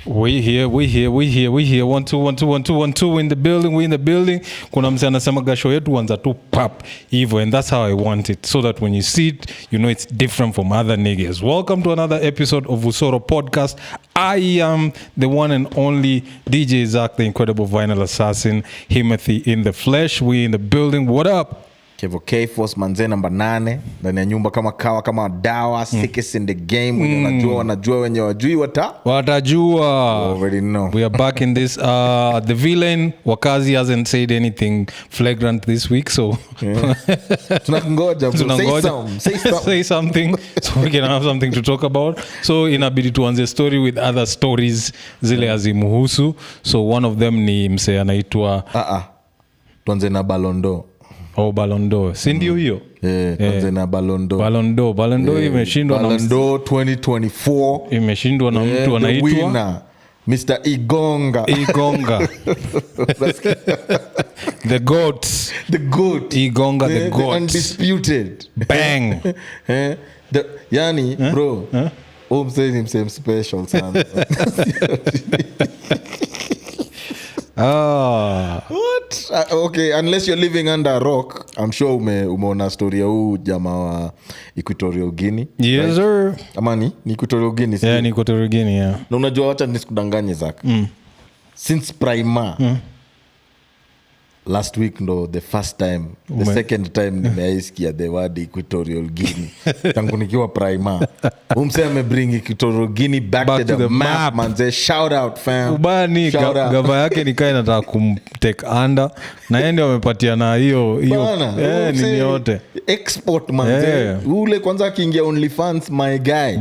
We here. 1 2 1 2 1 2 1 2 in the building. Kuna mse anasema show yetu anza tu pap hivyo, and that's how I want it, so that when you see it, you know it's different from other niggas. Welcome to another episode of Usoro podcast. I am the one and only DJ Zach, the incredible vinyl assassin, Himothy in the flesh. We in the building. What up? Kevo K-Force manze namba 8 ndani ya nyumba kama kawa kama dawa sickest in the game. Wanajua wenye wajui watajua. Already know. We are back in this the villain Wakazi hasn't said anything flagrant this week, so tunangoja say something so we can have something to talk about. So inabidi tuanze story with other stories zile azimuhusu. So one of them ni mse anaitwa tuanze na Balondo. Ballon d'Or. Si ndio hiyo? Tuanze na Ballon d'Or. Ballon d'Or imeshindwa na Ballon d'Or 2024. Imeshindwa na mtu anaitwa Mr. Igonga. The goat. Igonga the goat. The undisputed. Bang. Bro. I'm saying him special sana. What? Okay, unless you're living under a rock, I'm sure umeona story ya huu jamaa wa Equatorial Guinea. Yes, right? Sir. Amani, ni Equatorial Guinea. Yeah, ni Equatorial Guinea, yeah. Na unajua wacha nisikudanganye Zaka. Since Prima, last week ndo the first time, the second time nimeisikia the word Equatorial Guinea. Tangu nikiwa Prima. Umse amebring Equatorial Guinea back to the map. Manze, shout out fam. Ubani gava yake nikaa inataka kumtake under. Na yeye ndio amepatia na hiyo nini yote. Export manze. Ule kwanza akiingia OnlyFans my guy.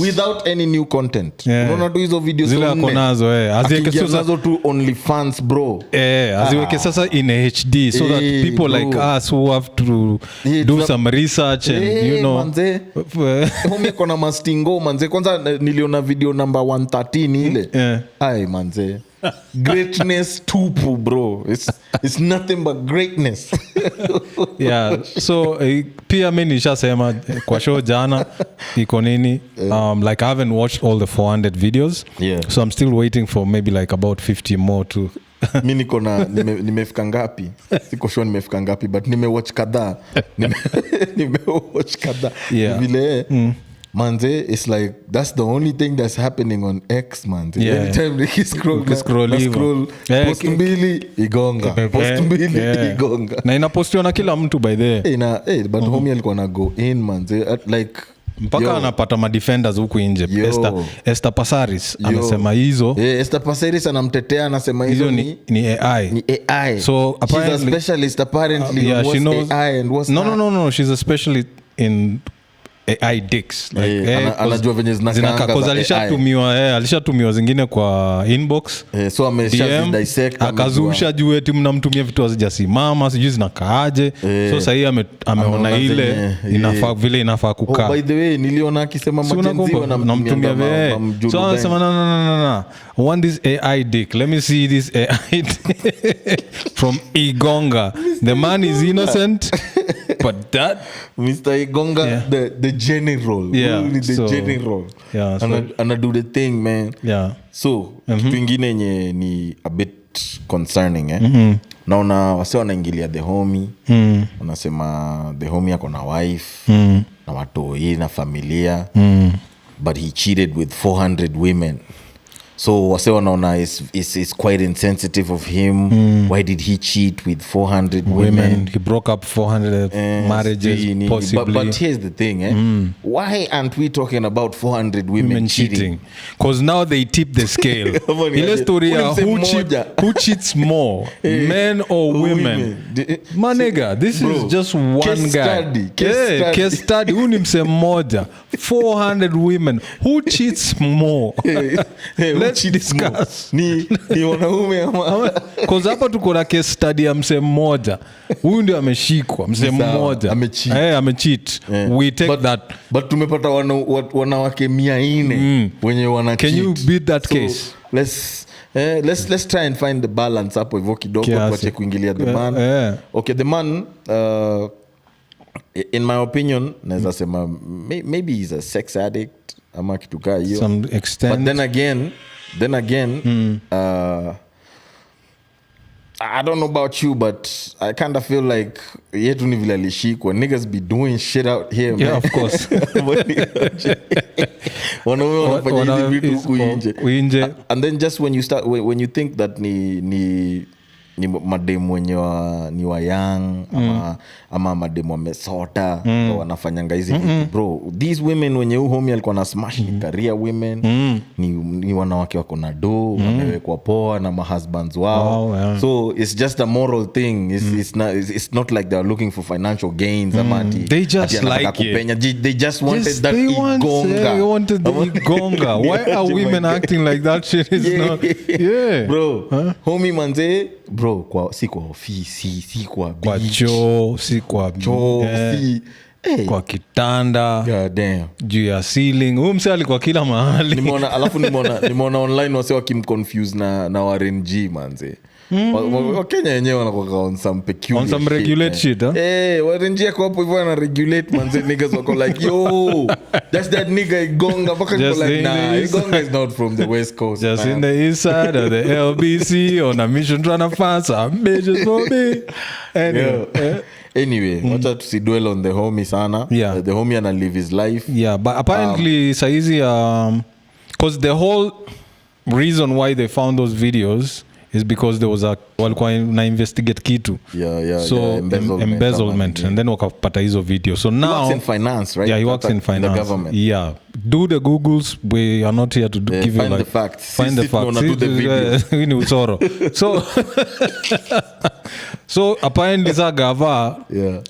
Without any new content. Unaona tu hizo videos zile akonazo aziweke sasa tu OnlyFans bro. Aziweke sasa in HD so that people like us who have to do some research and you know manze homie kona mastingo manze. Kwanza niliona video number 113 ile ai manze greatness tupu bro. It's nothing but greatness. Yeah, so pia mimi nishasema kwa show jana iko nini like I haven't watched all the 400 videos, so I'm still waiting for maybe like about 50 more to mimi niko na nimefika ngapi siko sure nimefika ngapi but nimewatch kadhaa vile manze. It's like that's the only thing that's happening on X manze. Every time they scroll post mbili Igonga, post mbili Igonga, na inapostiwa na kila mtu by the but homie alikuwa na go in manze like mpaka anapata ma defenders huku nje. Esther Passaris anasema hizo Esther Passaris anamtetea, anasema hizo ni AI. So apparently she's a specialist apparently. She knows AI and what's no she's a specialist in AI dicks like anajua venye zinakaanga alishatumiwa zingine kwa inbox, so amesha dissect akazusha juu eti mnamtumia vitu hazijasimama sijui zinakaaje. So sasa hii ameona ile inafaa vile inafaa kukaa. By the way niliona akisema majenzi wanamtumia so anasema no I want this AI dick, let me see this AI from Igonga. The man is innocent but that Mr. Igonga the general, really the general. And I do the thing man. So kitu kingine yenye ni a bit concerning naona wase wanaingilia the homie. Wanasema the homie ako na wife na watoi na familia, but he cheated with 400 women. So wase wanaona is quite insensitive of him. Why did he cheat with 400 women? He broke up 400 marriages possibly. But here's the thing, why aren't we talking about 400 women cheating? Because now they tip the scale. Ile story who cheats more, men or women? My nigga, this is just one guy. Case study. Huu ni mse mmoja. 400 women. Who cheats more? Let's discuss. Ni wanaume ama cause hapa tuko na case study ya mse mmoja. Huyu ndio ameshikwa mse mmoja. Amecheat. We take that. But tumepata wanawake 400 wenye wana cheat. Can you beat that case? Let's try and find the balance hapo hivyo kidogo tuache kuingilia the man. Okay, the man in my opinion naweza sema maybe he's a sex addict ama kitu kaa hiyo. Some extent. But then again then again I don't know about you, but I kind of feel like yetu ni vile alishikwa. Niggas be doing shit out here, man. Yeah, of course. Wanafanya hizi vitu kuinje. And then just when you start, when you think that ni mademu wenye ni wa young ama mademu wamesota wanafanyanga hizi vitu, bro. These women wenye homie alikuwa na smash ni career women, ni wanawake wako na do, wamewekwa poa na husbands wao. Yeah. So it's just a moral thing. It's not like they're looking for financial gains. They just like it. They just wanted that igonga. They wanted the igonga. Why are women acting like that shit is not? Yeah. Bro, homie manze, bro, si kwa ofisi, si kwa choo, si kwa si kwa kitanda, god damn, juu ya ceiling. Mse alikuwa kila mahali. Nimeona online wase wakimconfuse na RNG manze. Wakenya wenyewe wanakuwa on some peculiar on some regulate shit, huh? RNG yako hapo hivyo na regulate manze. Niggas wako like, yo, that's that nigga Igonga. Baka like, nah, Igonga is not from the West Coast. Just in the east side of the LBC on a mission trying to find some bitches for me. Anyway, wacha tusidwell on the homie sana. Yeah. The homie ana live his life. Yeah, but apparently saizi because the whole reason why they found those videos is because there was walikuwa na investigate kitu. So embezzlement and then wakapata hizo video. So now he works in finance, right? Yeah, he works in finance. In the government. Yeah. Do the Googles. We are not here to give you find like the facts. Find the facts. Do the video. We need Usoro. So apparently Zagava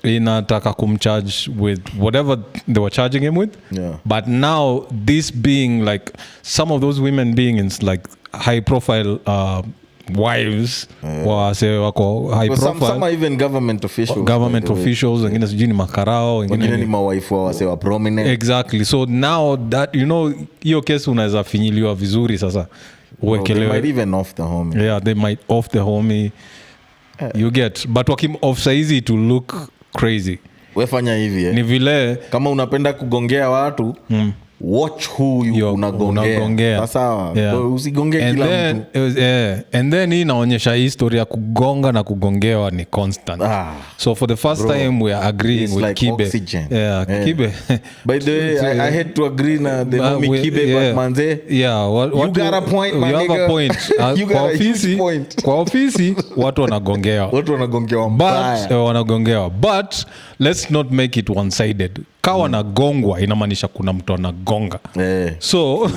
inataka kumcharge with whatever they were charging him with. Yeah. But now this being like some of those women being in like high profile wives wase wako high profile. Some are even government officials, wengine sijui ni makarao, wengine ni mawaifu wa wase wa prominent. Exactly. So now that hiyo kesi unaweza finyiliwa vizuri sasa. They might even off the homie. Yeah, they might off the homie. You get, but wakim off saizi to look crazy. Wefanya hivi ni vile kama unapenda kugongea watu watch who you unagongea. Sawa. Yeah. Usigongee kila mtu. And then hii inaonyesha historia kugonga na kugongewa ni constant. So for the first time we are agreeing with like Kibe. Oxygen. Yeah, Kibe. By the way, I had to agree na the homie Kibe, but manze. Yeah, you got a point, my nigga. You have a point. You got a huge point. Kwa ofisi watu wanagongewa. Wanagongewa. But let's not make it one-sided. Kawa na gongwa inamaanisha kuna mtu anagonga. So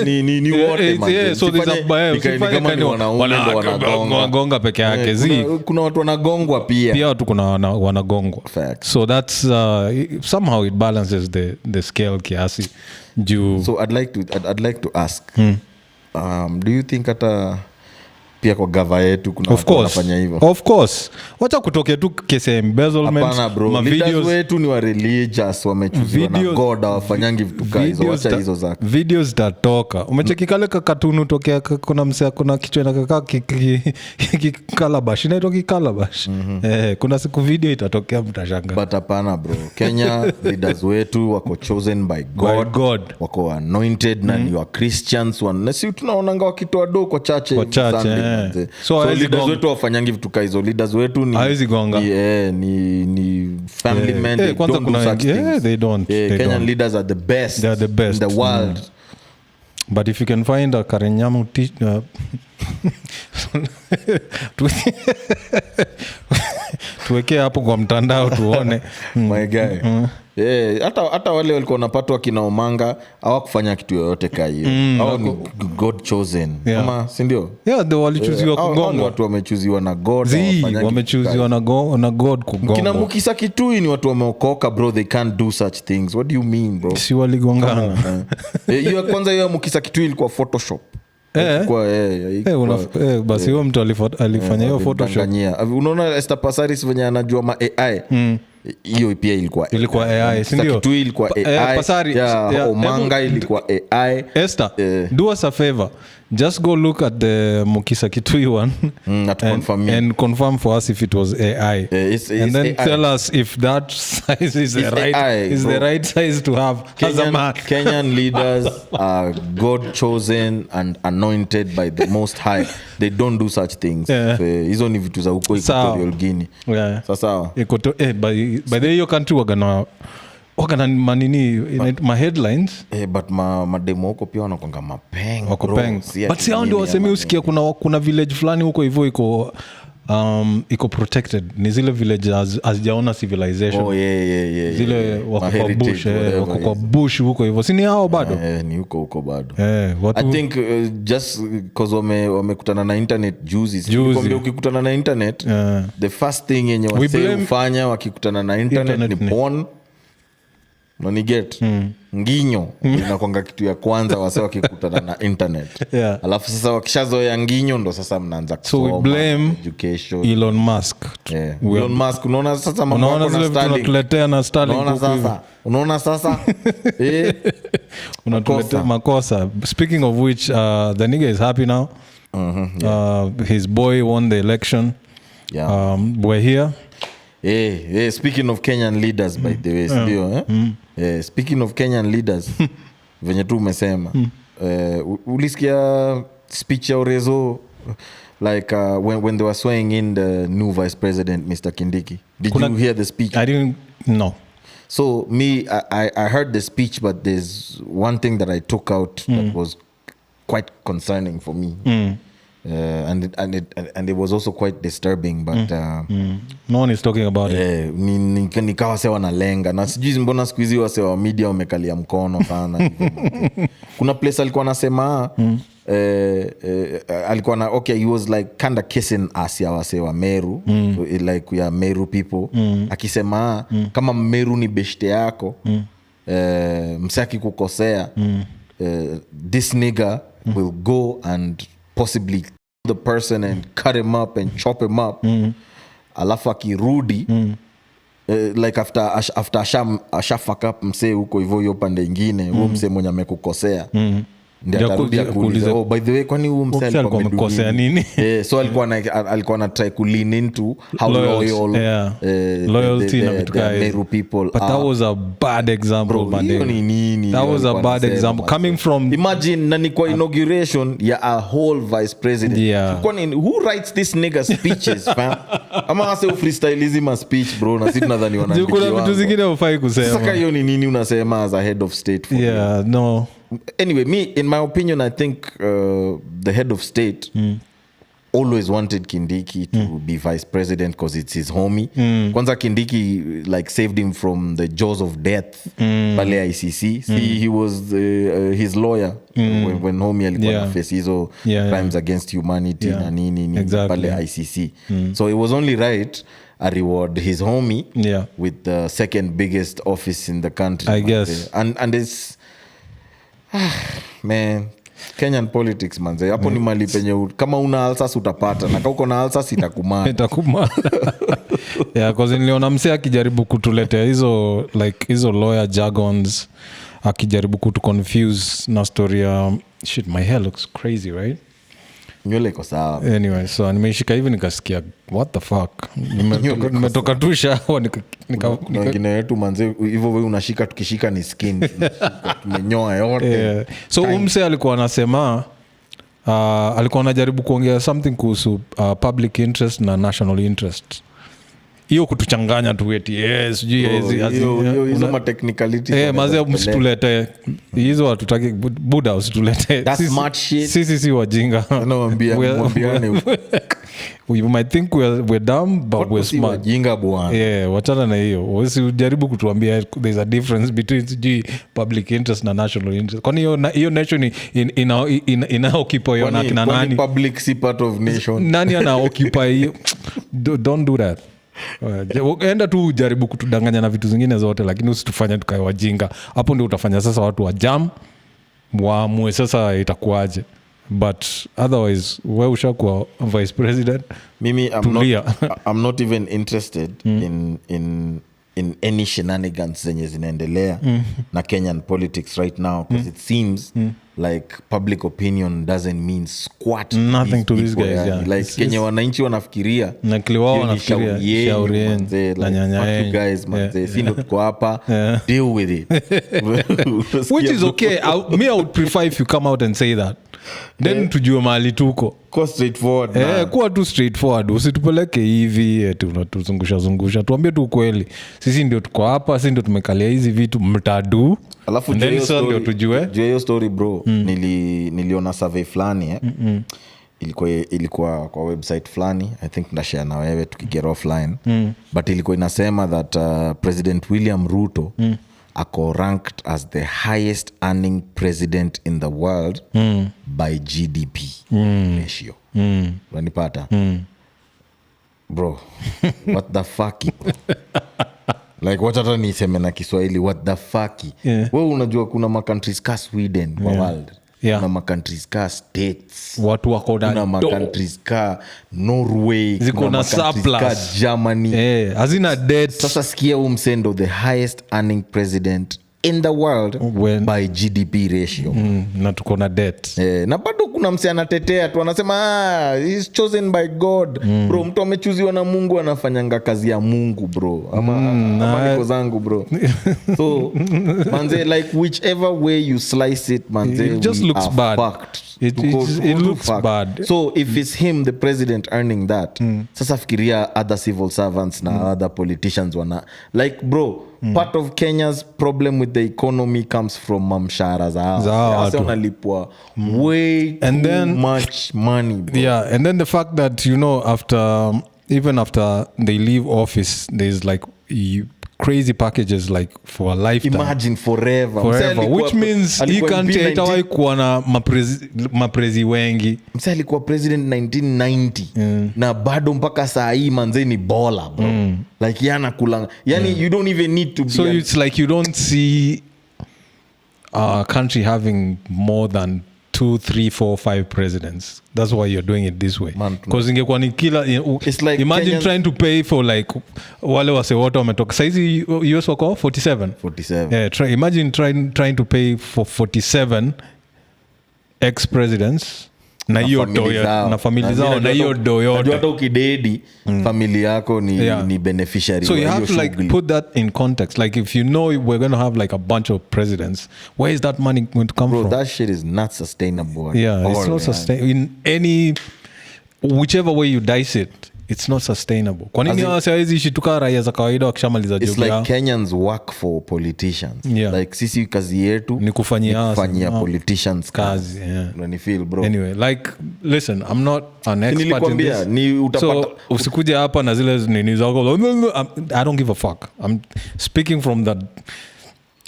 ni wote man. So there's a bias. Kama ni wanaume ndo wanagonga peke yake. Kuna watu wanagongwa pia. Pia watu kuna wanagongwa. So that's somehow it balances the scale kiasi. So I'd like to ask. Do you think hata pia kwa gava yetu kuna watu wanafanya hivyo? Of course. Wacha kutoke tu kesi embezzlement. Hapana bro. Leaders wetu ni wa religious, wamechuziwa na God, hawafanyangi vitu kaizo. Wacha hizo zake. Videos datoka. Umecheki kale kakatunu tokea kuna msea kuna kichwa inakaa kikalabash. Inaitwa kikalabash. Kuna siku video itatokea mtashanga. But hapana bro. Kenya leaders wetu wako chosen by God. Wako anointed na ni wa Christians. Na si tunaonanga wakitoa do kwa church. So leaders wetu wafanyangi vitu kaizo. Leaders wetu ni family men. They don't do such things. They don't. Kenyan leaders are the best. They are the best in the world. But if you can find a Karenyamu tuweke hapo kwa mtandao tuone. My guy. Hata wale walikuwa wanapatwa kina Omanga hawakufanya kitu yoyote kai hiyo. Hao ni God chosen. Kama si ndio? Yeah, they walichuziwa kugonga. Watu wamechuziwa na God, wamechuziwa na God kugonga. Kina Mukisa Kitui ni watu wameokoka bro, they can't do such things. What do you mean bro? Si waligongana. Hiyo kwanza hiyo Mukisa Kitui ilikuwa Photoshop. Basi huyo mtu alifanya hiyo Photoshop. Unaona Esther Passaris venye anajua ma AI. hiyo pia ilikuwa AI, si ndio? Kitu ilikuwa AI. Pasari, Omanga ilikuwa AI. Esther, do us a favor. Just go look at the Mukisa Kitui one and confirm for us if it was AI. And then AI. Tell us if that size is the right size to have as a man. Kenyan leaders are God chosen and anointed by the Most High. They don't do such things. Hizo ni vitu za huko Equatorial Guinea. Sasa by the your country wakana manini my headlines but mademo huko pia wanakonga mapeng but si hao ndio wasemi usikia kuna village fulani huko hivyo iko protected ni zile village hazijaona civilization zile wako kwa bush huko hivyo si ni hao bado ni huko bado I think just because wamekutana na internet juzi nikwambia ukikutana na internet the first thing yenye wase ufanya wakikutana na internet ni porn get nginyo inakwanga kitu ya kwanza wase wakikutana na internet alafu sasa wakishazoea nginyo ndo sasa mnaanza kusoma so blame education Elon Musk Elon Musk unaona sasa mambo na tunatuletea na Starlink unaona sasa unatuletea makosa speaking of which the nigga is happy now his boy won the election we're here speaking of Kenyan leaders by the way ndio speaking of Kenyan leaders venye tu umesema ulisikia speech ya Orezo like when they were swearing in the new vice president Mr. Kindiki did you hear the speech? I didn't know. So I heard the speech but there's one thing that I took out that was quite concerning for me and it was also quite disturbing but no one is talking about it nikawa sewa na lenga na sijui mbona siku hizi wase wa media wamekalia mkono sana kuna place alikuwa anasema alikuwa na he was like kind of kissing us ya wase wa Meru like we are Meru people akisema kama Meru ni beshte yako msaki kukosea this nigga will go and possibly the person and cut him up and chop him up alafu akirudi like after asha fuck up msee huko hivyo hiyo pande ingine huo msee mwenye amekukosea ndio atarudi kuuliza by the way kwani huo msee alikuwa amekukosea nini so alikuwa na try to lean into how loyalty na vitu kama Meru people but that was a bad example man that was a bad example coming from imagine nani kwa inauguration ya a whole vice president kwani who writes this nigga speeches fam ama ase freestylism speech bro na sisi tunadhani wanaandika kuna vitu zingine ufai kusema sasa hiyo ni nini unasema as a head of state for no anyway me in my opinion I think the head of state always wanted Kindiki to be vice president because it's his homie kwanza Kindiki like saved him from the jaws of death pale ICC he was his lawyer when homie alikuwa na face hizo crimes against humanity na nini pale ICC so it was only right I reward his homie with the second biggest office in the country I guess and it's man Kenyan politics manze hapo ni mali penye kama una alsas utapata na kama uko na alsas itakumana cause niliona msee akijaribu kutuletea hizo lawyer jargons akijaribu kutu confuse na story ya shit my hair looks crazy right nywele iko sawa anyway so nimeishika hivi nikasikia what the fuck nimetoka tu shawa wengine wetu manze hivyo wewe unashika tukishika ni skin tumenyoa yote so umse alikuwa anasema alikuwa anajaribu kuongea something kuhusu public interest na national interest hiyo kutuchanganya tu eti sijui hizo ma technicality mazee msitulete hizo hatutaki buda usitulete sisi si wajinga nawaambiane we might think we're dumb but we're smart wajinga bwana wachana na hiyo usijaribu kutuambia there's a difference between public interest na national interest kwani hiyo nation ina occupy hiyo na kina nani public si part of nation nani ana occupy hiyo don't do that enda tu jaribu kutudanganya na vitu zingine zote lakini usitufanye tukae wajinga hapo ndio utafanya sasa watu wa jam waamue sasa itakuaje but otherwise wewe ushakuwa vice president mimi I'm not even interested in in any shenanigans zenye zinaendelea na Kenyan politics right now, because it seems like public opinion doesn't mean squat nothing to these guys, yani. yeah. Like Kenya wananchi wanafikiria na kliwao wanafikiria shauri na nyanya you guys manze, si ndo tuko hapa, deal with it. Which is okay. I would prefer if you come out and say that, then tujue mahali tuko kwa straightforward kuwa tu straightforward, usitupeleke hivi tunatuzungusha tuambie tu ukweli, sisi ndio tuko hapa, sisi ndio tumekalia hizi vitu mtadu. Alafu ndio tujue hiyo story bro. Niliona survey fulani ilikuwa kwa website fulani, I think ndashare na wewe tukiget offline, but ilikuwa inasema that President William Ruto ako ranked as the highest earning president in the world by GDP ratio. Unanipata? Bro, what the fuck? Like what hata niseme na Kiswahili, what the fuck? Wewe unajua kuna ma countries ka Sweden kwa world. Kuna ma countries ka States. Watu wako kuna ma countries ka Norway, ziko na surplus ka Germany. Hazina debt. Sasa sikia umsendo the highest earning president in the world by GDP ratio. Na tuko na debt. Na bado kuna mse anatetea tu anasema he's chosen by God. Bro, mtu amechuziwa na Mungu anafanyanga kazi ya Mungu bro. Ama niko zangu bro. So manze, like whichever way you slice it manze, it just looks bad. It looks bad. So if it's him the president earning that, sasa fikiria other civil servants na other politicians wana like bro, part of Kenya's problem with the economy comes from mamshara zao. Sasa wanalipwa way too much money bro. Yeah, and then the fact that even after they leave office, there's like crazy packages like for a lifetime. Imagine forever. Which means hii country haitawahi kuwa na maprezi wengi. Msa alikuwa president 1990 na bado mpaka saa hii manze ni bola bro. Like yana kulanga. Yani you don't even need to be. So it's like you don't see a country having more than 2, 3, 4, 5 presidents. That's why you're doing it this way. Because ingekuwa ni kila like imagine Kenyans trying to pay for like wale wase wote wametoka saizi US wako 47. Yeah, imagine trying to pay for 47 ex-presidents na hiyo doyo na familia zao na hiyo doyo yote. Hata ukidedi familia yako ni beneficiary. So you have to like put that in context. Like if you know we're going to have like a bunch of presidents, where is that money going to come from? Bro, that shit is not sustainable. Yeah, it's not sustainable in any whichever way you dice it. It's not sustainable. Kwa nini hawezi ishi tuka raia za kawaida wakishamaliza job yao? It's like Kenyans work for politicians. Like sisi kazi yetu ni kufanyia politicians kazi. Unani feel bro. Anyway, like listen, I'm not an expert in this. So usikuje hapa na zile nini zako. I don't give a fuck. I'm speaking from the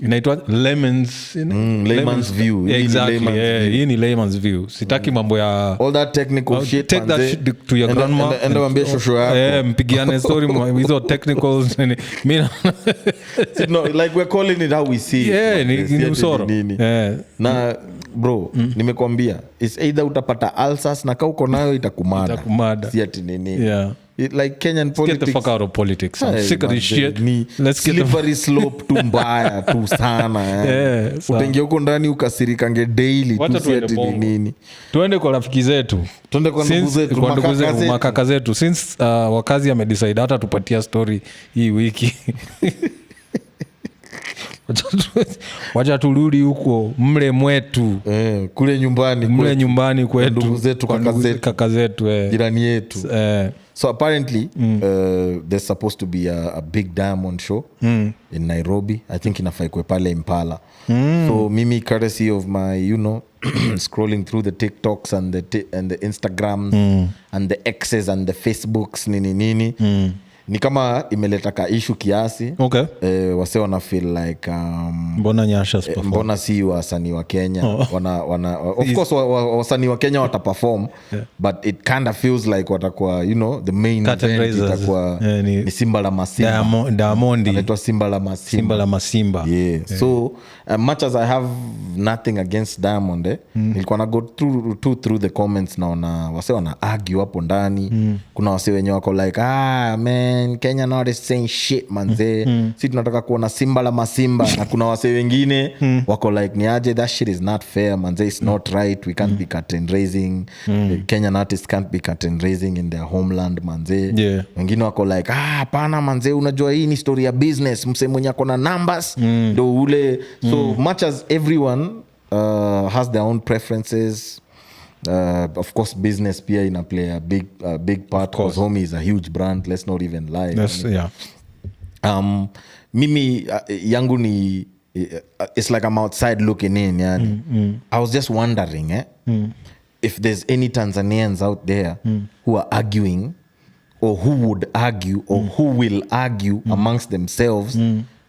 inaitwa layman's view. Exactly. Hii ni layman's view. Sitaki mambo ya all that technical shit. Take that shit to your grandma. Enda mwambie shosho yako. Mpigiane story hizo technicals. No, like we're calling it how we see it. Ni usoro. Na bro, nimekwambia it's either utapata ulcers na kauko nayo itakumada. Si ati nini. Yeah. Like Kenyan politics. Get the fuck out of politics. I'm sick of this shit. Let's get slippery slope tu mbaya tu sana. Utaingia huko ndani ukasirikange daily tu si ati nini. Tuende kwa rafiki zetu. Tuende kwa ndugu zetu, makaka zetu. Since wakazi amedecide hata tupatia story hii wiki. Wacha turudi huko mle mwetu kule nyumbani kwetu ndugu zetu kaka zetu jirani yetu. So apparently there's supposed to be a big diamond show in Nairobi. I think inafai kwe pale Impala. So mimi courtesy of my scrolling through the TikToks and the Instagrams and the X's and the Facebooks nini ni kama imeleta ka issue kiasi. Okay. Wase wana feel like mbona nyasha perform? Mbona si wasanii wa Kenya wana of course wasanii wa Kenya wata perform, but it kind of feels like watakuwa the main event itakuwa ni Simba la Masimba. Diamond anaitwa Simba la Masimba. Yeah. So much as I have nothing against Diamond, nilikuwa na go through the comments naona wase wana argue hapo ndani. Kuna wase wenye wako like man man, Kenyan artists saying shit manze. Si tunataka kuona Simba la Masimba. Na kuna wase wengine wako like niaje, that shit is not fair manze, it's not right, we can't be curtain raising. Kenyan artists can't be curtain raising in their homeland manze. Wengine wako like hapana manze, unajua hii ni story ya business, mse mwenye akona numbers ndo ule. So much as everyone has their own preferences, of course business pia ina play a big part, because Homie is a huge brand, let's not even lie. Yes, mimi yangu ni it's like I'm outside looking in yani. I was just wondering if there's any Tanzanians out there who are arguing, or who would argue, or who will argue amongst themselves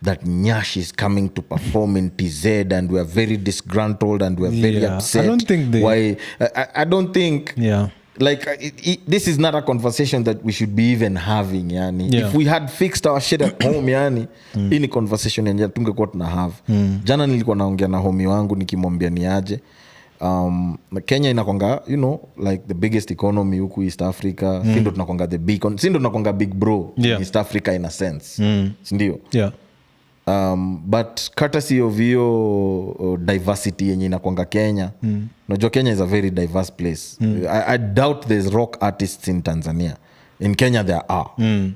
that Nyash is coming to perform in TZ, and we're very disgruntled and we're very upset. I don't think why. I don't think. Like this is not a conversation that we should be even having yani. If we had fixed our shit at home yani, hii ni conversation yenye tungekuwa tuna have. Jana nilikuwa naongea na homie wangu nikimwambia niaje. Kenya inakonga, you know, like the biggest economy huku East Africa. Sindo tunakonga the big, sindo tunakonga big bro in East Africa in a sense. Sindio? But courtesy of hiyo diversity yenye inakwanga Kenya. Unajua Kenya is a very diverse place. I doubt there's rock artists in Tanzania. In Kenya there are.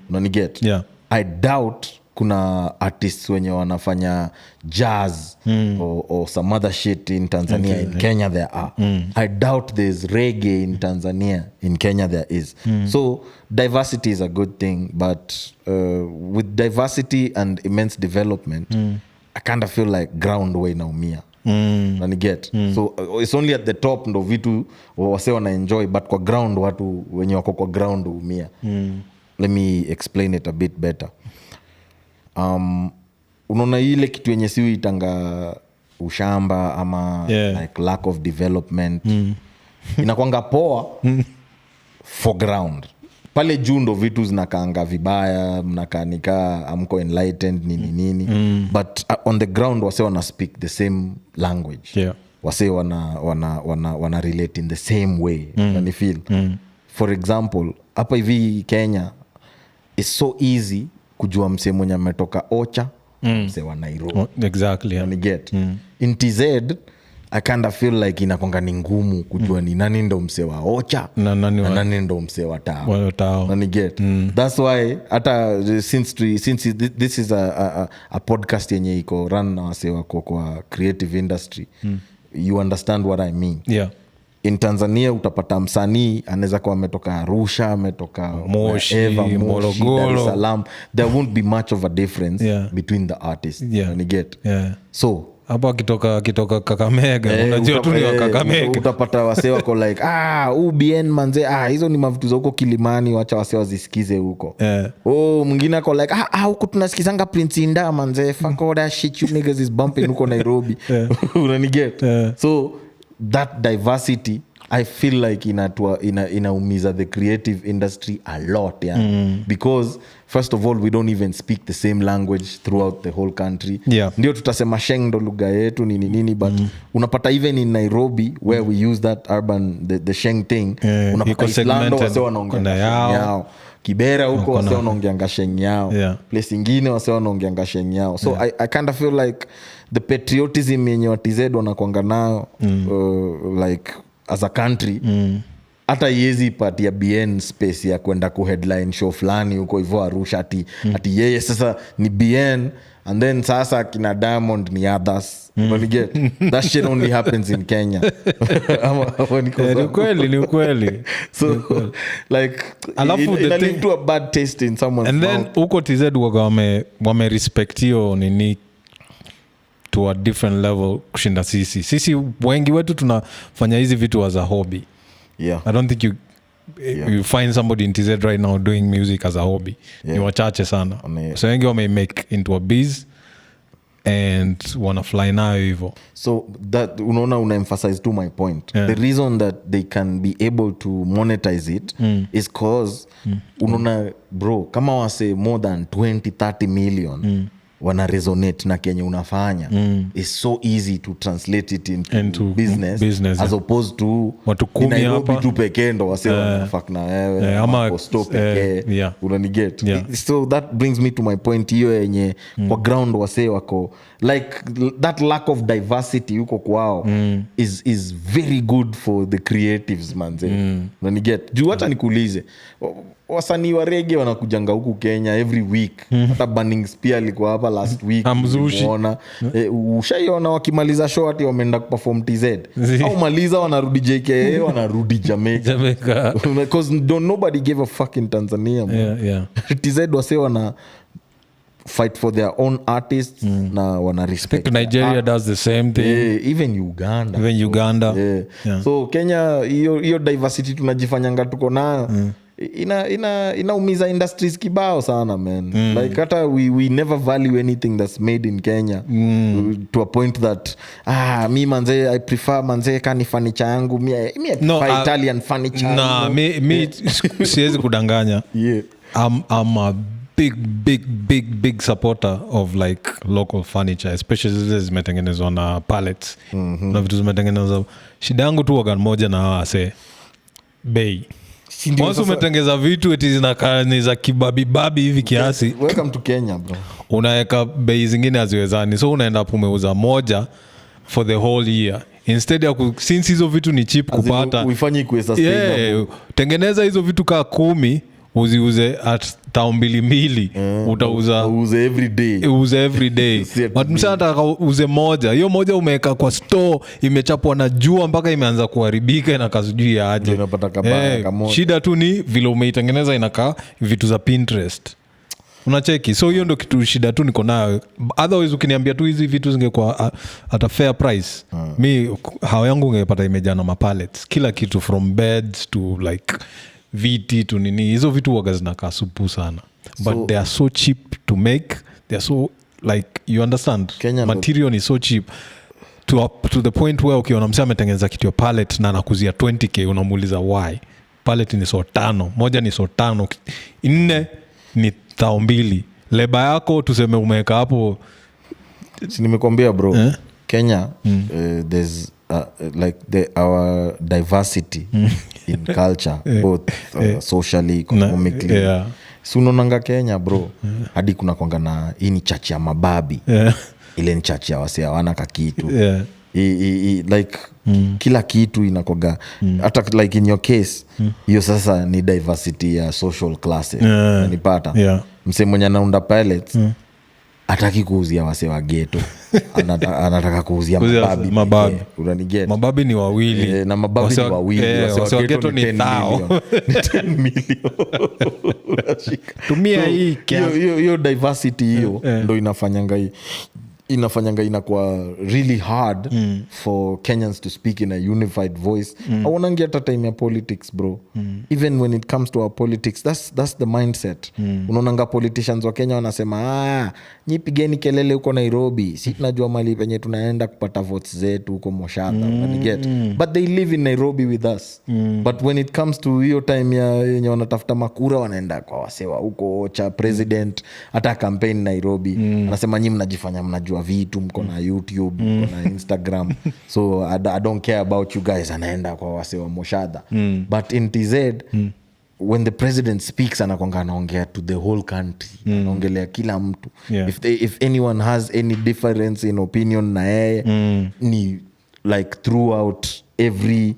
Unaniget? I doubt kuna artists wenye wanafanya jazz or some other shit in Tanzania. In Kenya there are. I doubt there's reggae in Tanzania. In Kenya there is. So diversity is a good thing, but with diversity and immense development, I kind of feel like ground way inaumia. Get. So it's only at the top ndo vitu wase wana enjoy, but kwa ground watu wenye wako kwa ground umia. Let me explain it a bit better. Unaona ile kitu yenye siwi itanga ushamba ama like lack of development inakwanga poa for ground. Pale juu ndo vitu zinakaanga vibaya, mnakanika amko enlightened nini. But on the ground wase wana speak the same language. Wase wana relate in the same way. Nani feel? For example, hapa hivi Kenya it's so easy kujua mse mwenye ametoka Ocha, mse wa Nairobi. Exactly. Nani get? In TZ I kind of feel like inakonga ni ngumu kujua ni nani ndo mse wa Ocha na nani ndo mse wa Tao. Nani get? That's why hata since this is a podcast yenye iko run na wase wako kwa creative industry, you understand what I mean. In Tanzania utapata msanii anaweza kuwa ametoka Arusha, ametoka Moshi, Morogoro, Dar es Salaam. There won't be much of a difference between the artists. You get? So hapa kitoka Kakamega, unajua tu ni wa Kakamega. Utapata wase wako like UBN manze, hizo ni mavitu za huko Kilimani, wacha wase wazisikize huko. Mwingine ako like huko tunasikizanga Prince Inda manze, fuck all that shit you niggas is bumping huko Nairobi. Unaniget? So that diversity I feel like inaumiza the creative industry a lot, because first of all we don't even speak the same language throughout the whole country. Ndio tutasema Sheng ndo lugha yetu nini, but unapata even in Nairobi where we use that urban the Sheng thing, unapata Islando wase wanaongea yao, Kibera huko wase wanaongea Sheng yao, place ingine wase wanaongea Sheng yao. So I kind of feel like the patriotism yenye watized wanakuanga nayo like as a country, hata yezi pati ya BN space ya kwenda ku-headline show fulani huko hivyo Arusha ati yeye sasa ni BN and then sasa kina Diamond ni others. When get that shit only happens in Kenya. Ni ukweli. So like it lead to a bad taste in someone's mouth. And then huko TZ wame respect hiyo nini to a different level kushinda sisi wengi wetu tunafanya hizi vitu as a hobby. I don't think you find somebody in TZ right now doing music as a hobby. Ni wachache sana. So wengi wame make into a biz and wanna fly nayo hivyo. So that una emphasize to my point. The reason that they can be able to monetize it is cause unaona bro, kama wase more than 20-30 million wana resonate na kenye unafanya is so easy to translate it into business as opposed to watu 10 hapa tu pekee ndo wase fuck na wewe ama posto pekee unaniget. So that brings me to my point hiyo yenye kwa ground wase wako like that lack of diversity yuko kwao is very good for the creatives manze. Unaniget juu hata nikuulize wasanii wa reggae wanakujanga huku Kenya every week. Hata Burning Spear alikuwa hapa last week. Umeona ushaiona wakimaliza show ati wameenda kuperform TZ au maliza wanarudi JKA wanarudi Jamaica because nobody gave a fuck in Tanzania. TZ wase wana fight for their own artists na wana respect. Nigeria does the same thing. Even Uganda. So Kenya hiyo diversity tunajifanyanga tuko nayo inaumiza industries kibao sana man. Like hata we never value anything that's made in Kenya to a point that mi manze I prefer manze kani furniture yangu mi Italian furniture. Me siwezi kudanganya. I'm a big supporter of like local furniture, especially zile zimetengenezwa na pallets na vitu zimetengenezwa. Shida yangu tu wagan moja na wase bei. Once umetengeza vitu eti zinakaa ni za kibabi hivi kiasi. Welcome to Kenya bro. Unaweka bei zingine haziwezani, so unaenda hapo umeuza moja for the whole year instead ya since hizo vitu ni cheap kupata uifanye ikuwe sustainable. Tengeneza hizo vitu kaa 10 uziuze at 2,200 utauza uze every day but msana uze moja, hiyo moja umeweka kwa store imechapwa na jua mpaka imeanza kuharibika na kasujui aje. Shida tu ni vile umeitengeneza inakaa vitu za Pinterest unacheki. So hiyo ndo kitu shida tu niko nayo. Otherwise ukiniambia tu hizi vitu zingekuwa at a fair price mi hao yangu ungepata imejaa na mapallets kila kitu from beds to like viti tu nini. Hizo vitu waga zinakaa supu sana but they are so cheap to make. They are so like you understand Kenya material is so cheap to the point where ukiona msema ametengeneza kitu ya pallet na anakuzia 20k unamuuliza why. Pallet ni so 5 moja ni so 5 4 ni 2,000. Leba yako tuseme umeweka hapo si nimekwambia bro Kenya there's like our diversity in culture both socially economically si unaonanga Kenya bro hadi kuna kwanga na hii ni church ya mababi ile ni church ya wase hawana kakitu like kila kitu inakoga hata like in your case hiyo sasa ni diversity ya social classes unanipata mse mwenye anaunda pilots hataki kuuzia wase wa ghetto anataka kuuzia mababi. Unaniget mababi ni wawili na mababi ni wawili wase wa ghetto ni 10 million tumia hii hiyo diversity hiyo ndo inafanyanga inakuwa really hard for Kenyans to speak in a unified voice. Awanangi hata time ya politics bro. Even when it comes to our politics that's the mindset. Unaonanga politicians wa Kenya wanasema nyi pigeni kelele huko Nairobi, si tunajua mali penye tunaenda kupata votes zetu huko Moshada. Unaniget but they live in Nairobi with us. But when it comes to hiyo time ya yenye wanatafuta makura wanaenda kwa wasewa huko cha president hata campaign Nairobi. Anasema nyi mnajifanya mnajua vitu mko na YouTube mko na Instagram so I don't care about you guys. Anaenda kwa wase wa Moshada but in TZ when the president speaks anaongea to the whole country anaongelea kila mtu. If anyone has any difference in opinion na yeye ni like throughout every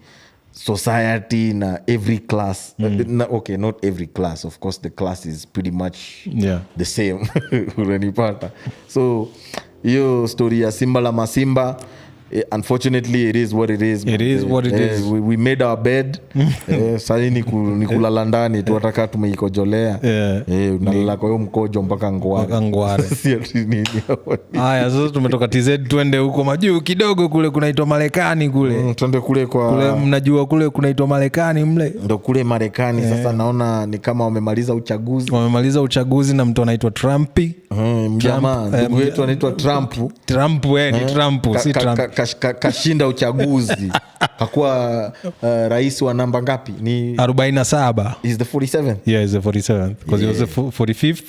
society na every class okay not every class of course the class is pretty much the same unanipata. So hiyo story ya Simba la Masimba unfortunately it is what it is. It is what it is. We made our bed. Sasa ni kulala ndani tunataka tumeikojolea. Unalala kwa hiyo mkojo mpaka ngware. Haya sasa tumetoka TZ twende huko majuu kidogo kule kunaitwa Marekani kule. Twende kule mnajua kule kunaitwa Marekani mle. Ndio kule Marekani sasa naona ni kama wamemaliza uchaguzi na mtu anaitwa Trump. Mjamaa ndugu wetu anaitwa Trump ni Trump si Trump. Kashinda uchaguzi hakuwa rais wa namba ngapi ni 47. Is the 47th? Yeah, is the 47th because he was the 45th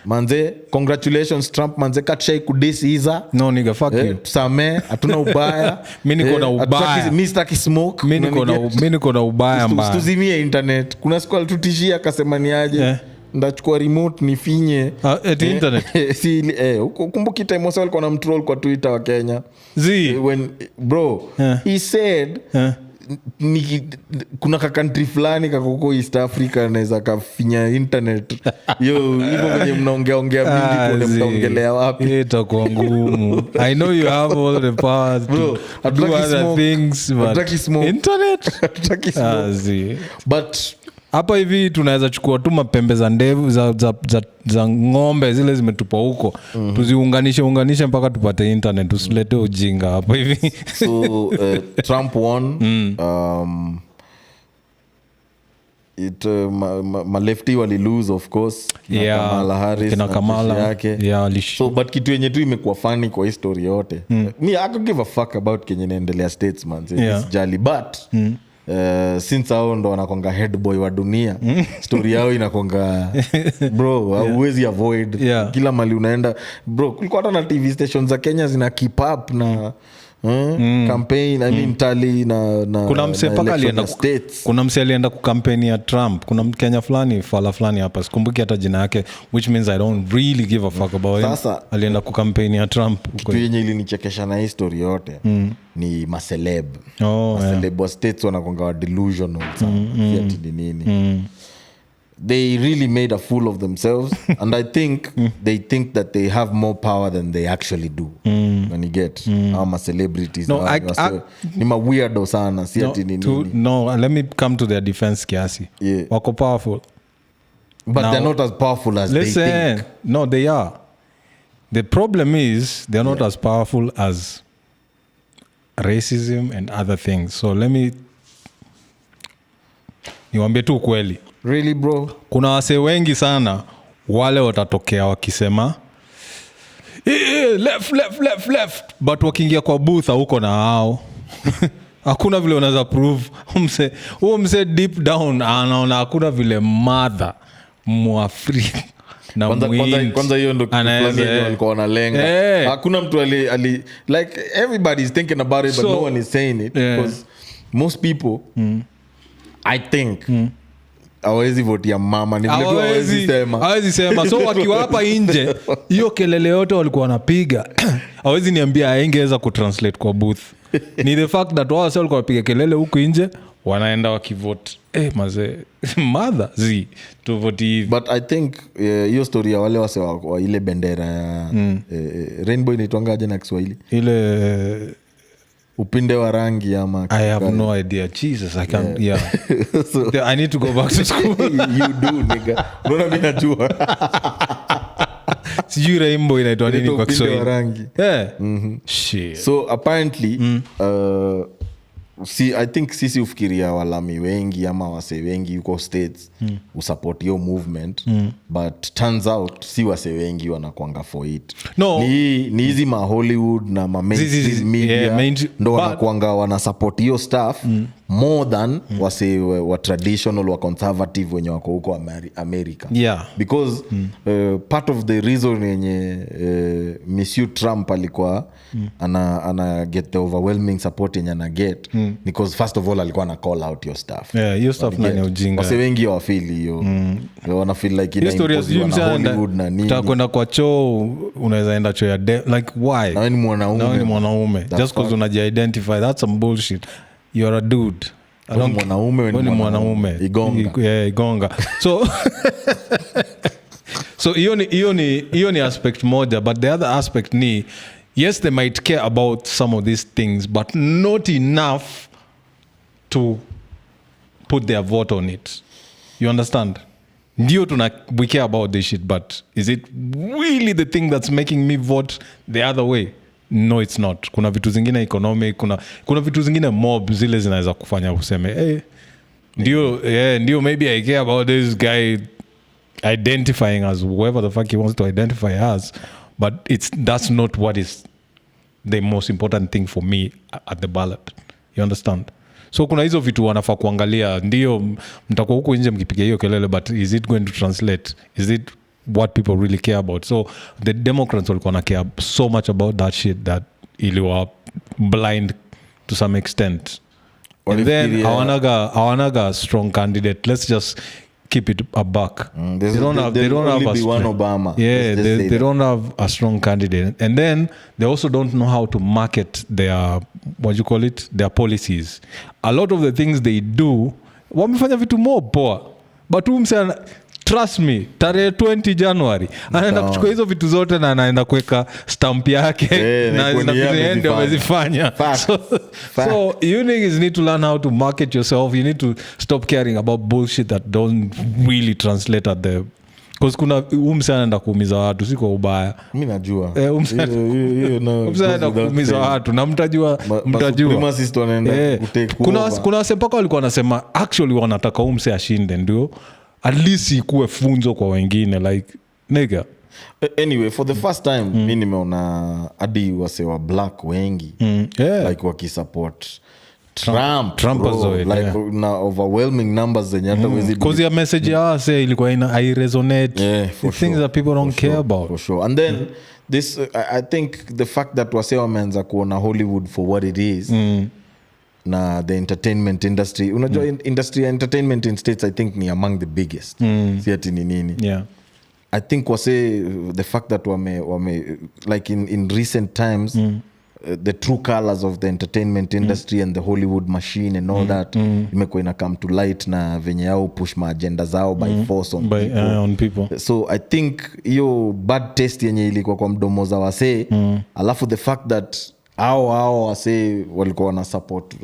manze congratulations Trump manze katshai kudisi hiza no nigga fuck you tusame hatuna ubaya mimi niko na ubaya mimi sitaki smoke mimi niko na ubaya mbaya tuzimie internet kuna siku alitutishia akasema ni aje ndachukua remote nifinye internet si kumbuki time wasa walikuwa na mtroll kwa Twitter wa Kenya when bro he said kuna ka country fulani kakoko East Africa anaweza kafinya internet yo hivyo venye mnaongea mingi kwa mtaongelea wapi itakuwa ngumu I know you have all the power bro to do other things but internet but hapa hivi tunaweza chukua tu mapembe za ndevu za ng'ombe zile zimetupa huko tuziunganishe mpaka tupate internet usilete ujinga hapa hivi so Trump won malefty wali lose of course Kamala Harris kina Kamala yake so but kitu yenye tu imekuwa funny kwa history yote me I could give a fuck about Kenya inaendelea states man jali but since hao ndo wanakonga head boy wa dunia story yao inakonga bro huwezi avoid kila mali unaenda bro kulikuwa hata na TV stations za Kenya zina keep up na campaign I mean tally na kuna mse paka alienda kuna mse alienda ku campaign ya Trump kuna Kenya fulani hapa sikumbuki hata jina yake which means I don't really give a fuck about him alienda ku campaign ya Trump kitu yenye ilinichekesha na history yote ni maceleb maceleb wa states wanakonga wa delusional yet nini they really made a fool of themselves and I think they think that they have more power than they actually do when you get ama celebrities ni ma weirdo sana si ati nini no let me come to their defense kiasi wako powerful but now, they're not as powerful as they think no they are the problem is they're not as powerful as racism and other things so let me niwaambie tu kweli really bro kuna wase wengi sana wale watatokea wakisema left but wakiingia kwa booth huko na hao hakuna vile unaweza prove mse deep down anaona hakuna vile mother Mwafrika na kwanza hiyo ndo fulani walikuwa wanalenga hakuna mtu ali like everybody is thinking about it but no one is saying it because most people I think hawezi vote ya mama ni vile tu hawezi sema so wakiwa hapa nje hiyo kelele yote walikuwa wanapiga hawezi niambia aingeweza kutranslate kwa booth ni the fact that wao sasa walikuwa wapiga kelele huku nje wanaenda wakivote maze mother to vote hivi but I think hiyo story ya wale wase wa ile bendera ya rainbow inaitwangaje na Kiswahili ile upinde wa rangi ama I have no idea Jesus I can't so, I need to go back to school you do nigga unaona mimi najua sijui rainbow inaitwa nini kwa Kiswahili rangi shit so apparently I think sisi ufikiria walami wengi ama wase wengi yuko states usupport your movement but turns out si wase wengi wanakuanga for it ni hizi ma Hollywood na ma mainstream media ndo wanakuanga wanasupport your stuff more than wase wa traditional wa conservative wenye wako huko America because part of the reason yenye Monsieur Trump alikuwa ana get the overwhelming support yenye ana get because first of all alikuwa na call out your stuff your stuff na ujinga wase wengi wafeel hiyo wana feel like ina Hollywood na nini utakwenda kwa choo unaweza enda choo ya like why na ni mwanaume just because unaji-identify that's some bullshit you're a dude mwanaume igonga so hiyo ni aspect moja but the other aspect ni yes they might care about some of these things but not enough to put their vote on it you understand ndio we care about this shit but is it really the thing that's making me vote the other way no it's not kuna vitu zingine economic kuna vitu zingine mob zile zinaweza kufanya useme ndio maybe I care about this guy identifying as whoever the fuck he wants to identify as but that's not what is the most important thing for me at the ballot you understand so kuna hizo vitu wanafaa kuangalia ndio mtakuwa huko nje mkipiga hiyo kelele but is it going to translate is it what people really care about. So the Democrats walikuwa na care so much about that shit that iliwa blind to some extent. And then awanaga strong candidate. Let's just keep it a buck. They don't have one Obama. Yeah, they don't have a strong candidate. And then they also don't know how to market their, their policies. A lot of the things they do, wamefanya vitu more poa. But trust me, tarehe 20 January anaenda kuchukua hizo vitu zote na anaenda kuweka stamp yake na ndio amezifanya. So you niggas need to learn how to market yourself. You need to stop caring about bullshit that don't really translate at the, because kuna anaenda kuumiza watu, si kwa ubaya. Mimi najua anaenda kuumiza watu na mtajua kuna wasepaka walikuwa wanasema actually wanataka ashinde ndio at least ikuwe funzo kwa wengine, like nigga. Anyway, for the first time mimi nimeona hadi wasewa black wengi like wakisupport Trump like na overwhelming numbers zenye hata wezi, because your message ya say ilikuwa I resonate things that people don't care about for sure. And then this I think the fact that wasewa wameanza kuona Hollywood for what it is na the entertainment industry, unajua industry ya entertainment in States I think ni among the biggest. Si ati ni nini. I think the fact that wame like in recent times the true colors of the entertainment industry and the Hollywood machine and all that imekuwa ina come to light na venye yao push ma agenda zao by force on people. So I think hiyo bad taste yenye ilikuwa kwa mdomo za wasee alafu the fact that hao wase walikuwa wana support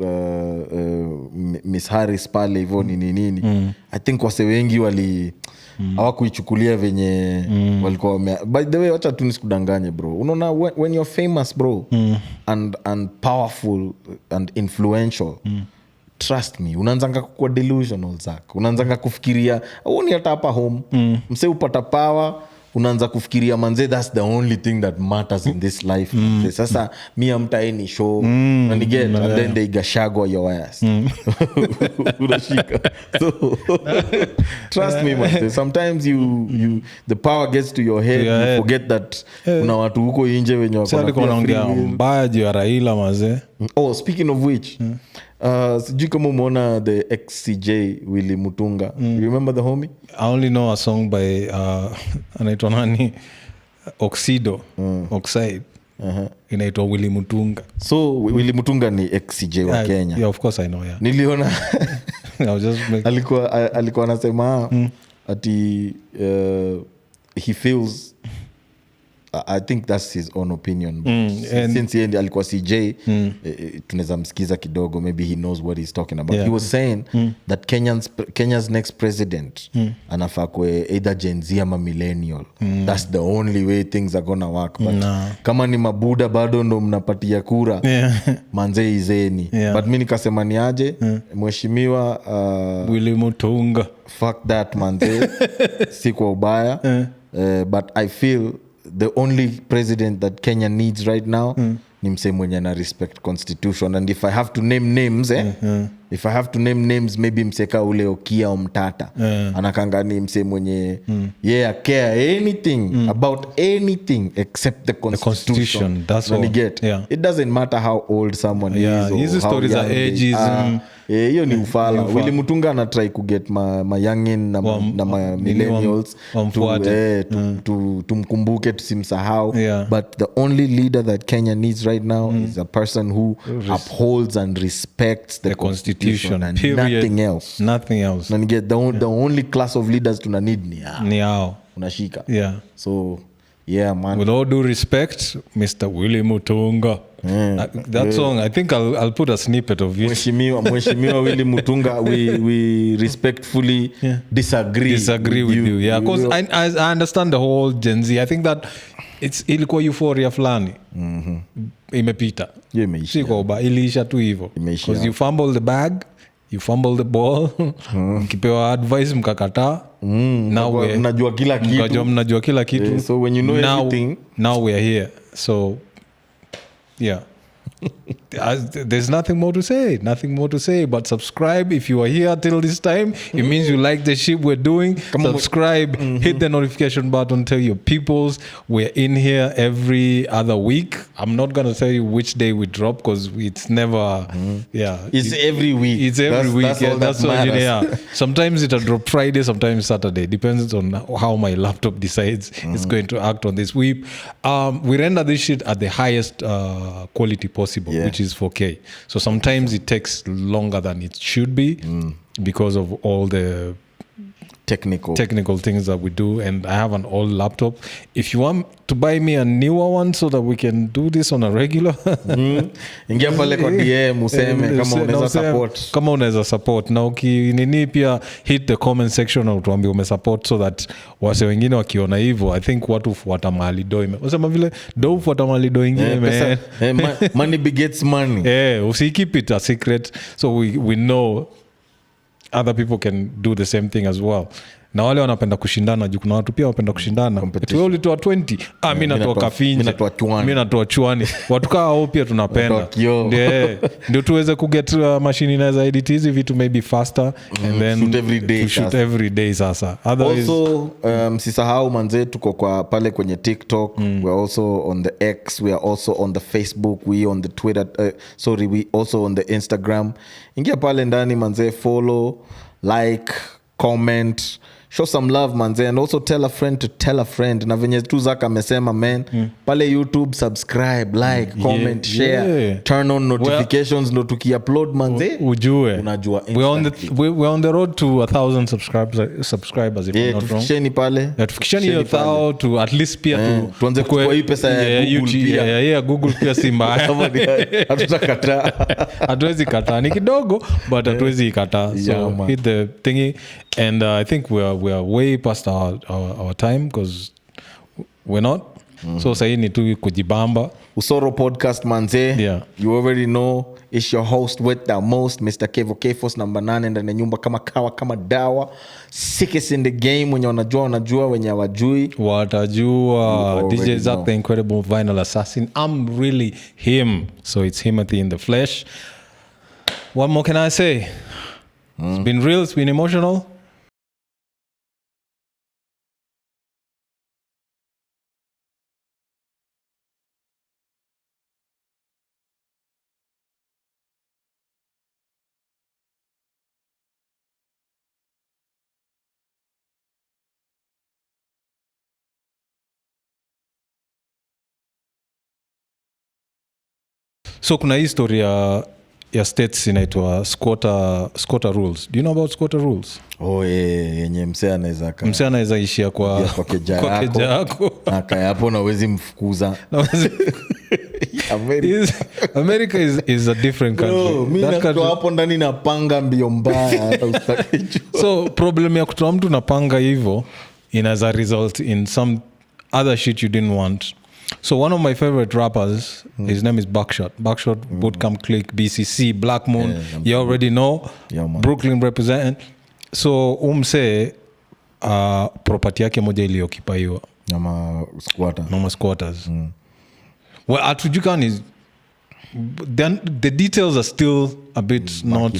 Miss Harris pale hivyo nini I think wase wengi hawakuichukulia venye walikuwa by the way, wacha tu nisikudanganye bro, unaona when you're famous bro and powerful and influential trust me, unaanzanga kuwa delusional zako, unaanzanga kufikiria ni hata hapa home mse upata power, unaanza kufikiria manze that's the only thing that matters in this life. Sasa mi amta any show and get and then they gashago your ass. Unashika. So trust me man, sometimes you the power gets to your head, you forget that kuna watu huko nje wenye wako na mbaya juu ya Raila mazee. Oh, speaking of which sijui kama umeona the XCJ Willy Mutunga. You remember the homie? I only know a song by anaitwa nani, Oxido Oxide inaitwa Willy Mutunga. So Willy Mutunga ni XCJ wa Kenya. Yeah, of course I know. Niliona alikuwa anasema ati he feels, I think that's his own opinion. Since yeye alikuwa CJ, tunaweza msikiza kidogo, maybe he knows what he's talking about. He was saying that Kenya's next president anafaa kuwe either Gen Z ama millennial. That's the only way things are gonna work. But kama ni mabuda bado ndo mnapatia kura, manze izeni. But mimi nikasema ni aje, mheshimiwa Willy Mutunga, fuck that manze. Si kwa ubaya, but I feel the only president that Kenya needs right now ni mse mwenye na respect constitution. And if I have to name names if I have to name names, maybe mseka ule Okia o Mtata anakanga ni mse mwenye care anything about anything except the constitution. That's all. It doesn't matter how old someone is or his stories are ageism. Hiyo ni ufala. Willy Mutunga ana try to get ma youngin na ma millennials tumkumbuke, tusimsahau. But the only leader that Kenya needs right now is a person who upholds and respects the constitution and nothing else. Na get the only class of leaders tuna need ni hao. Unashika. So man, with all due respect, Mr. Willy Mutunga. That song, I think I'll put a snippet of it. Mheshimiwa Willy Mutunga, we respectfully disagree with you. Yeah, because I understand the whole Gen Z. I think that ilikuwa euphoria fulani. Imepita. Si kwa uba, iliisha tu hivyo. Because you fumble the bag, you fumble the ball, mkipewa advice mkakataa. Mnajua kila kitu. So when you know everything, now we are here. So there's nothing more to say. Nothing more to say. But subscribe if you are here till this time. It means you like the shit we're doing. Subscribe. Hit the notification button. Tell your peoples we're in here every other week. I'm not gonna tell you which day we drop because it's never. It's every week. It's every week. That's what. Sometimes it'll drop Friday. Sometimes Saturday. Depends on how my laptop decides it's going to act on this week. We render this shit at the highest quality possible, which is 4K. So sometimes it takes longer than it should be because of all the technical things that we do, and I have an old laptop. If you want to buy me a newer one so that we can do this on a regular, ingia pale kwa DM useme kama unaweza support, kama unaweza support. Na ukinini pia hit the comment section na utuambie umesupport, so that wase wengine wakiona hivyo, I think watu hufuata mahali do unasema vile do hufuata mahali do ingine, money begets money. Keep it a secret so we know other people can do the same thing as well. Na wale wanapenda kushindana juu kuna watu pia wanapenda kushindana. Wewe ulitoa 20, mimi natoa kafinje, mimi natoa chwani. Watu kao pia tunapenda. Ndio tuweze kuget machine inaweza edit hizi vitu maybe faster and then shoot every day sasa. Also msisahau manze tuko kwa pale kwenye TikTok, we're also on the X, we are also on the Facebook, we on the Twitter, we also on the Instagram. Ingia pale ndani manze, follow, like, comment, show some love manze, and also tell a friend to tell a friend. Na venye tu Zaka amesema man, pale YouTube subscribe, like, comment, share, turn on notifications, ndo tuki-upload manze ujue unajua we're on the road to 1,000 subscribers if I'm not wrong. Tufikisheni pale, tufikisheni 1,000 to at least pia tuanze kuchukua hii pesa ya Google pia. Google pia si mbaya. Hatutakataa. Hatuwezi kataa, ni kidogo but hatuwezi kataa. So hit the thingy, and I think we are way past our time because we're not. So sahi ni tu kujibamba. Usoro podcast manze. You already know it's your host with the most, Mr. Kevo Kefos number 9 ndani ya nyumba kama kawa kama dawa. Sickest in the game, wenye wanajua wenye hawajui watajua. DJ Zack the incredible vinyl assassin. I'm really him. So it's Himothy in the flesh. What more can I say? It's been real, it's been emotional. So kuna history ya states inaitwa squatter rules. Do you know about squatter rules? Yenye msee anaweza ishia kwa keja yako. Akaya hapo na wezi mfukuza. America is a different country. Mimi natoa hapo ndani napanga mbio mbaya hata usitaki. So problem ya kutoa mtu napanga hivyo inaweza result in some other shit you didn't want. So one of my favorite rappers, his name is Buckshot Bootcamp Click, BCC, Black Moon, you already know. Brooklyn representing. So umse property yake moja iliyokipaiwa na squatters. Well, atujukani is then the details are still a bit not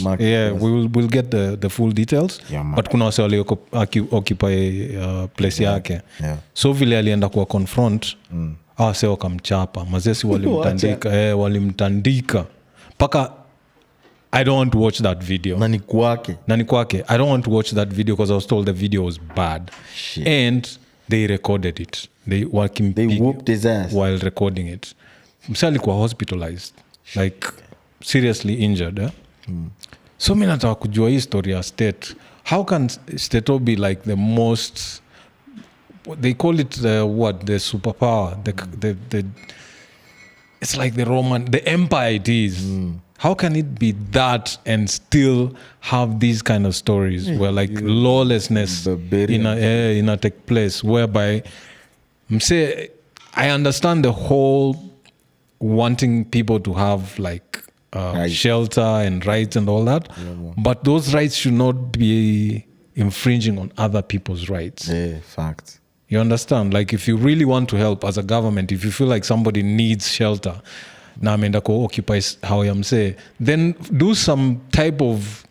we'll get the full details, but kuna wase wale occupy place yake. So vile alienda kwa confront wase wakamchapa mazesi, walimtandika paka. I don't want to watch that video. Nani kwake I don't want to watch that video because I was told the video was bad. Shit. And they recorded it. They whooped his ass while recording it. Msa alikuwa hospitalized. Like seriously injured. So mimi nataka kujua hii story ya state. How can state be like the most, they call it the superpower, the it's like the empire it is. How can it be that and still have these kind of stories where like lawlessness in a take place, whereby I understand the whole wanting people to have like shelter and rights and all that, but those rights should not be infringing on other people's rights. Fact. You understand? Like if you really want to help as a government, if you feel like somebody needs shelter, na ameenda ku-occupy how ya msee, then do some type of,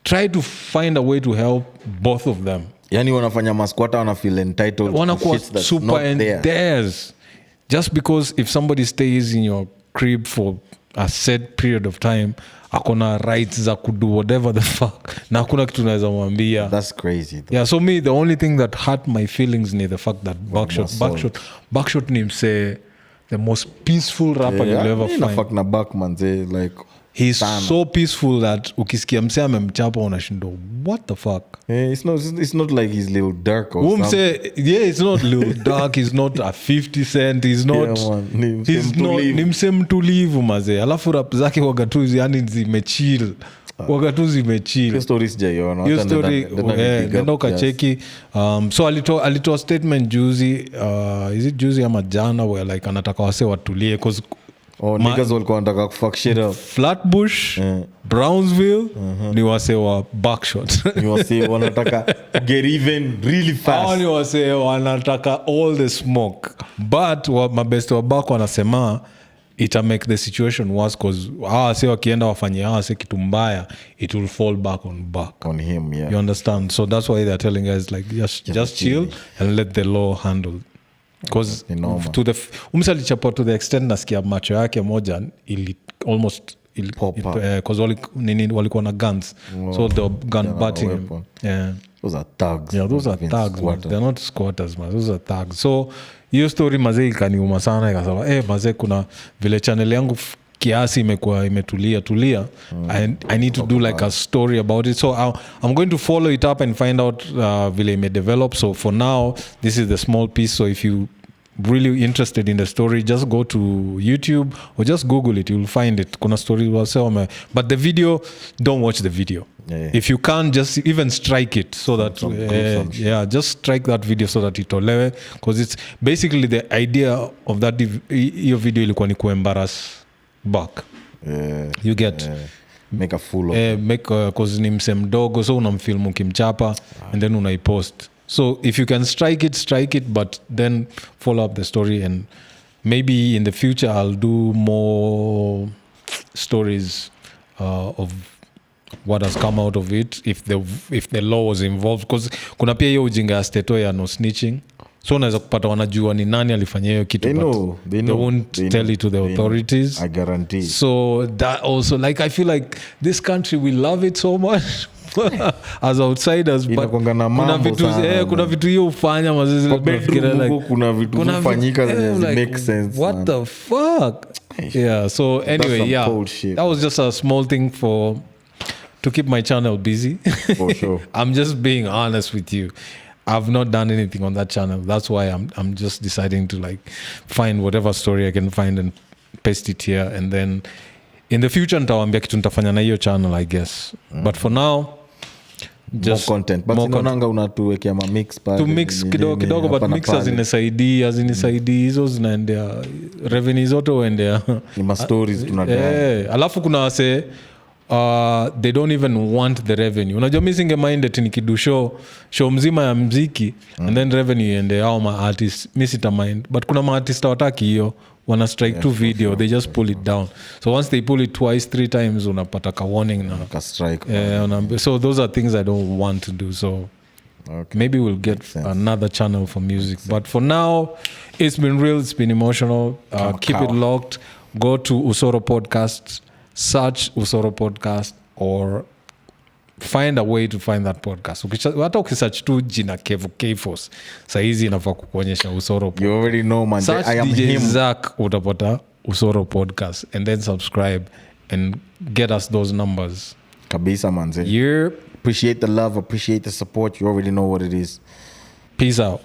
try to find a way to help both of them. Yani wanafanya masquata wana feel entitled wanakuwa to shit that's super not and there. theirs. Just because if somebody stays in your crib for a set period of time, akona rights za kudo whatever the fuck, na hakuna kitu naweza mwambia. That's crazy though. Yeah, so me, the only thing that hurt my feelings ni the fact that Buckshot ni mse the most peaceful rapper you'll ever find. Fuck na back manze, like he's so peaceful that ukisikia mse amemchapa unashindwa what the fuck. It's not like he's Lil Durk or something. Yeah, it's not Lil Durk, he's not a 50 Cent, he's not, ni mse mtulivu maze. Alafu rap zake wagatuzi yani zimechill. Wagatuzi mechill. Hiyo story sijaiona. Hiyo story nenda ukacheki. So alitoa statement juzi, is it juzi ama jana, where like anataka wase watulie cause niggas walikuwa wanataka kufuck shit up. Flatbush, Brownsville, ni wase wa Buckshot. Ni wase wanataka get even really fast. Ni wase wanataka all the smoke. But mabeste wa Buck wanasema ita make the situation worse cause wase wakienda wafanye wase kitu mbaya, it will fall back on Buck. On him, yeah. You understand? So that's why they're telling guys like just chill and let the law handle. Because to the umsalichapa to the extent nasikia macho yake moja ili almost because walikuwa na guns, so they were gun butting him. Yeah, those are thugs. Yeah, those are thugs. They're not squatters, man. Those are thugs. So hiyo story mazee ikaniuma sana, ikasema mazee kuna vile channel yangu kiasi imekuwa imetulia I need to do like a story about it, so I'm going to follow it up and find out vile imedevelop. So for now this is the small piece, so if you really interested in the story, just go to YouTube or just Google it, you'll find it. Kuna story wasema, but the video, don't watch the video. Yeah. If you can, just even strike it so that just strike that video so that itolewe, because it's basically the idea of that your video ilikuwa ni kuembarrass Buck. You get make a fool of make cause ni mse mdogo, so unamfilm ukimchapa and then unaipost. So if you can strike it, but then follow up the story, and maybe in the future I'll do more stories of what has come out of it, if the law was involved, because kuna pia hiyo ujinga ya steto ya no snitching. So unaweza kupata wanajua ni nani alifanya hiyo kitu, they won't tell it to the authorities. I guarantee. So that also, like, I feel like this country, we love it so much as outsiders, but kuna vitu hiyo ufanya mazezi, kuna vitu hufanyika make sense. What the fuck? Yeah, so anyway, that was just a small thing to keep my channel busy. For sure. I'm just being honest with you. I've not done anything on that channel. That's why I'm just deciding to like find whatever story I can find and paste it here, and then in the future nitawaambia kitu nitafanya na hiyo channel, I guess. But for now, just more content. But inaonanga unatuwekea ma mix pale. To mix kidogo but mix hazinisaidii hizo zinaendea revenue zote waendea ni ma stories tunadai. Alafu kuna wase they don't even want the revenue. Unajua mimi singemind eti nikidu show mzima ya mziki and then revenue ende hao ma artists, mimi sitamind, but kuna ma artists hawataki hiyo, wana strike to video, they just pull it down. So once they pull it twice 3 times unapata ka warning na ka strike. So those are things I don't want to do. So maybe we'll get another channel for music. But for now, it's been real, it's been emotional. Keep it locked. Go to Usoro Podcast, search Usoro Podcast, or find a way to find that podcast. Hata ukisearch tu jina Kevu K-Force, saizi inafaa kukuonyesha Usoro Podcast. You already know, man. Search I am DJ him. Zach, utapata Usoro Podcast, and then subscribe and get us those numbers. Kabisa, manze. Yeah. Appreciate the love, appreciate the support. You already know what it is. Peace out.